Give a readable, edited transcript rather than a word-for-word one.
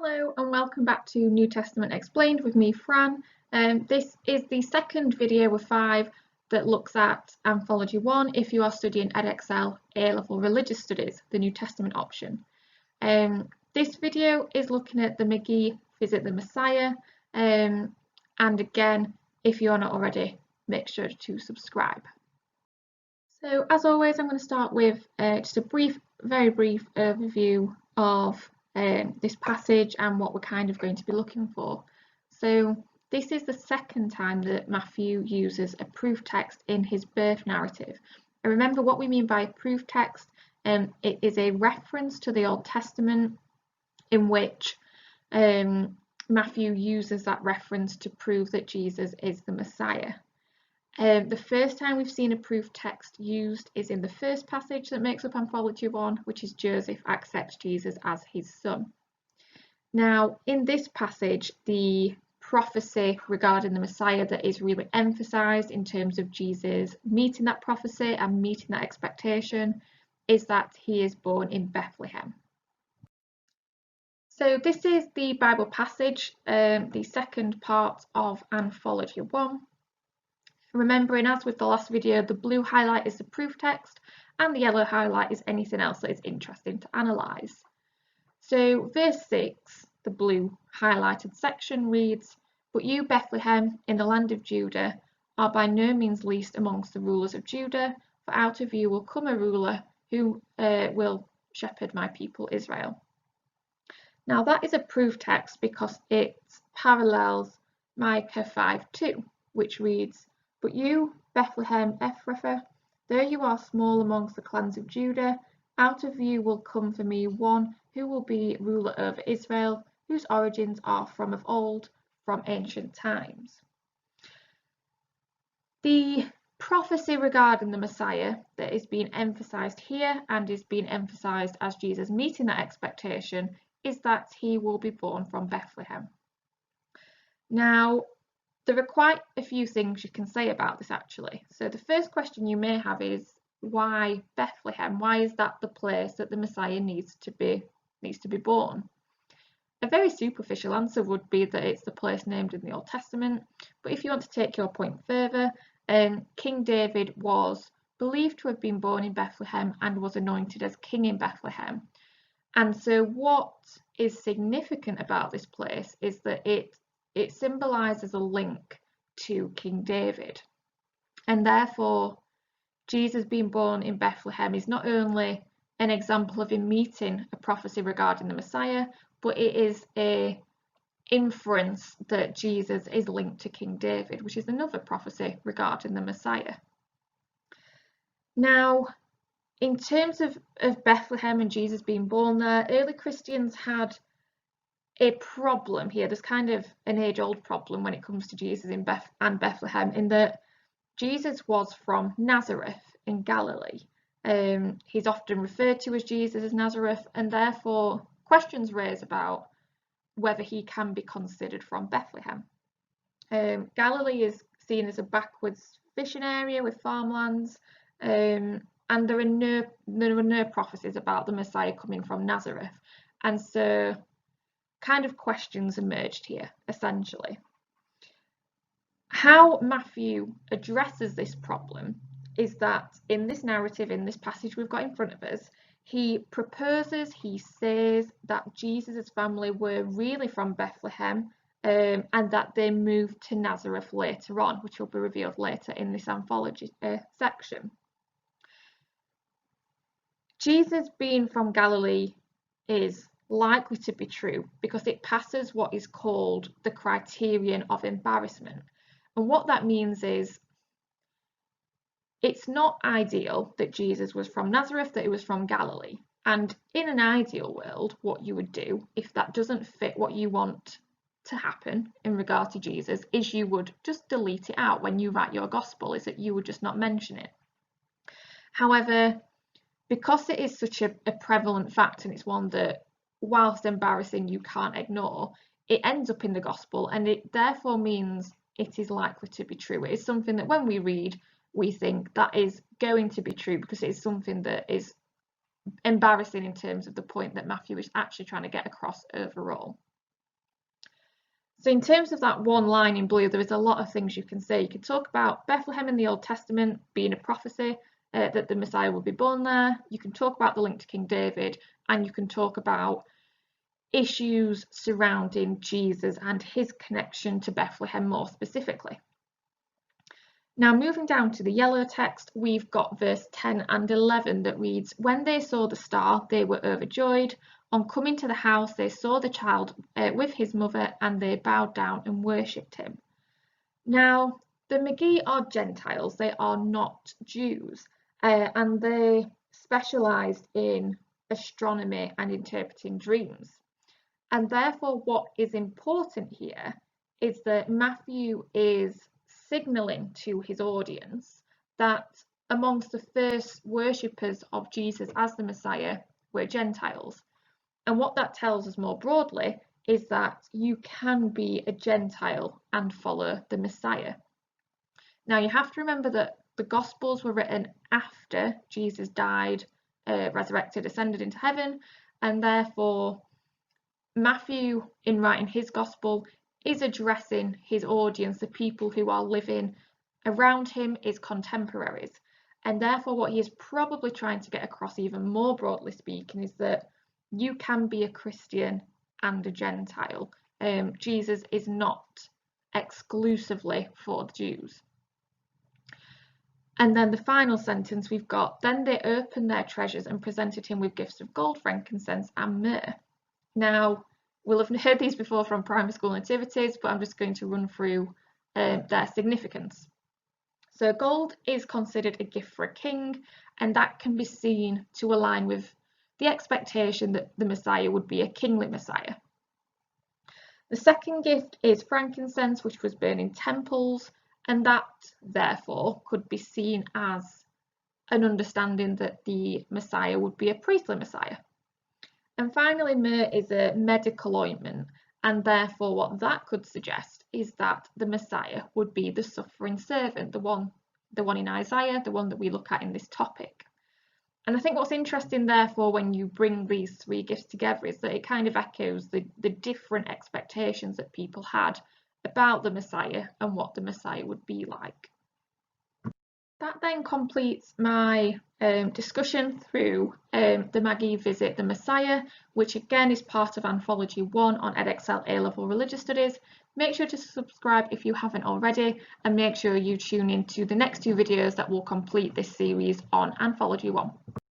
Hello and welcome back to New Testament Explained with me, Fran. This is the second video of 5 that looks at Anthology 1 if you are studying Edexcel A-Level Religious Studies, the New Testament option. This video is looking at the Magi Visit the Messiah, and again, if you're not already, make sure to subscribe. So as always, I'm going to start with just a very brief overview of this passage and what we're kind of going to be looking for. So this is the second time that Matthew uses a proof text in his birth narrative. And remember what we mean by a proof text. It is a reference to the Old Testament in which Matthew uses that reference to prove that Jesus is the Messiah. The first time we've seen a proof text used is in the first passage that makes up Anthology 1, which is Joseph accepts Jesus as his son. Now, in this passage, the prophecy regarding the Messiah that is really emphasised in terms of Jesus meeting that prophecy and meeting that expectation is that he is born in Bethlehem. So this is the Bible passage, the second part of Anthology 1. Remembering, as with the last video, the blue highlight is the proof text and the yellow highlight is anything else that is interesting to analyse. So verse 6, the blue highlighted section reads, "But you, Bethlehem, in the land of Judah, are by no means least amongst the rulers of Judah, for out of you will come a ruler who will shepherd my people Israel." Now that is a proof text because it parallels Micah 5:2, which reads, "But you, Bethlehem Ephrathah, though you are small amongst the clans of Judah, out of you will come for me one who will be ruler over Israel, whose origins are from of old, from ancient times." The prophecy regarding the Messiah that is being emphasised here and is being emphasised as Jesus meeting that expectation is that he will be born from Bethlehem. Now, there are quite a few things you can say about this actually. So the first question you may have is, why Bethlehem? Why is that the place that the Messiah needs to be born? A very superficial answer would be that it's the place named in the Old Testament, but if you want to take your point further, King David was believed to have been born in Bethlehem and was anointed as king in Bethlehem. And so what is significant about this place is that it symbolises a link to King David, and therefore Jesus being born in Bethlehem is not only an example of him meeting a prophecy regarding the Messiah, but it is a inference that Jesus is linked to King David, which is another prophecy regarding the Messiah. Now, in terms of Bethlehem and Jesus being born there, early Christians had a problem here. There's kind of an age-old problem when it comes to Jesus and Bethlehem, in that Jesus was from Nazareth in Galilee. He's often referred to as Jesus as Nazareth, and therefore questions raised about whether he can be considered from Bethlehem. Galilee is seen as a backwards fishing area with farmlands, and there are no prophecies about the Messiah coming from Nazareth, and so kind of questions emerged here, essentially. How Matthew addresses this problem is that in this narrative, in this passage we've got in front of us, he says that Jesus' family were really from Bethlehem, and that they moved to Nazareth later on, which will be revealed later in this anthology section. Jesus being from Galilee is likely to be true because it passes what is called the criterion of embarrassment. And what that means is it's not ideal that Jesus was from Nazareth, that he was from Galilee. And in an ideal world, what you would do if that doesn't fit what you want to happen in regard to Jesus is you would just delete it out when you write your gospel, is that you would just not mention it. However, because it is such a prevalent fact and it's one that, whilst embarrassing, you can't ignore, it ends up in the gospel, and it therefore means it is likely to be true. It is something that when we read, we think that is going to be true because it is something that is embarrassing in terms of the point that Matthew is actually trying to get across overall. So in terms of that one line in blue, there is a lot of things you can say. You could talk about Bethlehem in the Old Testament being a prophecy that the Messiah would be born there. You can talk about the link to King David, and you can talk about issues surrounding Jesus and his connection to Bethlehem more specifically. Now moving down to the yellow text, we've got verse 10 and 11 that reads, "When they saw the star, they were overjoyed. On coming to the house, they saw the child with his mother, and they bowed down and worshipped him." Now, the Magi are Gentiles, they are not Jews, and they specialised in astronomy and interpreting dreams. And therefore, what is important here is that Matthew is signalling to his audience that amongst the first worshippers of Jesus as the Messiah were Gentiles. And what that tells us more broadly is that you can be a Gentile and follow the Messiah. Now, you have to remember that the Gospels were written after Jesus died, resurrected, ascended into heaven, and therefore Matthew, in writing his Gospel, is addressing his audience, the people who are living around him, his contemporaries. And therefore, what he is probably trying to get across, even more broadly speaking, is that you can be a Christian and a Gentile. Jesus is not exclusively for the Jews. And then the final sentence we've got, "Then they opened their treasures and presented him with gifts of gold, frankincense, and myrrh." Now, we'll have heard these before from primary school nativities, but I'm just going to run through their significance. So gold is considered a gift for a king, and that can be seen to align with the expectation that the Messiah would be a kingly Messiah. The second gift is frankincense, which was burned in temples, and that therefore could be seen as an understanding that the Messiah would be a priestly Messiah. And finally, myrrh is a medical ointment, and therefore what that could suggest is that the Messiah would be the suffering servant, the one in Isaiah, the one that we look at in this topic. And I think what's interesting, therefore, when you bring these three gifts together is that it kind of echoes the different expectations that people had about the Messiah and what the Messiah would be like. That then completes my discussion through the Magi visit the Messiah, which again is part of Anthology 1 on Edexcel A-Level Religious Studies. Make sure to subscribe if you haven't already, and make sure you tune in to the next two videos that will complete this series on Anthology 1.